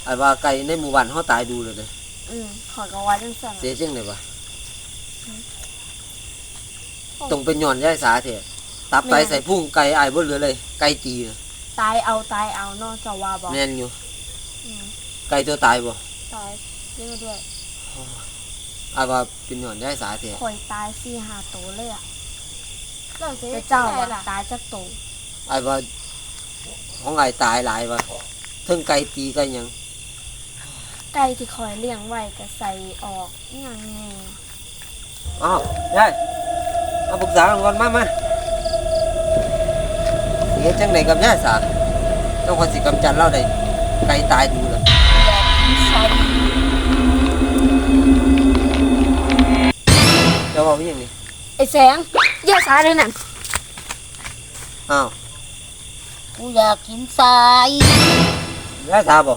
ไอ้ว่าไก่ในหมู่บ้านเฮาตายดูเลยเด้อขอยก็ว่าจังซั่นเสียจังได๋วะต้องเป็นย้อนยายสาแท้ตับไตใส่พุงไก่อ้ายบ่เหลือเลยไก่ตีตายเอาเนาะเจ้าว่าบ่แม่นอยู่ไก่ตัวตายบ่ตายเยอะด้วยอ้ายว่าเป็นย้อนยายสาแท้ข่อยตาย 4-5 ตัวเลยอ่ะแล้วเจ้าตายจักตัวอ้ายว่าของอ้ายตายหลายวะทั้งไก่ตีไก่หยังไก่ที่ข่อยเลี้ยงไว้ก็ใส่ออกอิหยังแน่อ้าวยายมาปรึกษากันก่อนมาสิเฮ็ดจังไดกับยายสาเจ้าคนสิกำจัดเราได้ไก่ตายดูล่ะเจ้าเว้าอีหยังนี่ไอ้แสงยายสาเลยนั่นอ้าวกูอยากกินทรายยายสาบ่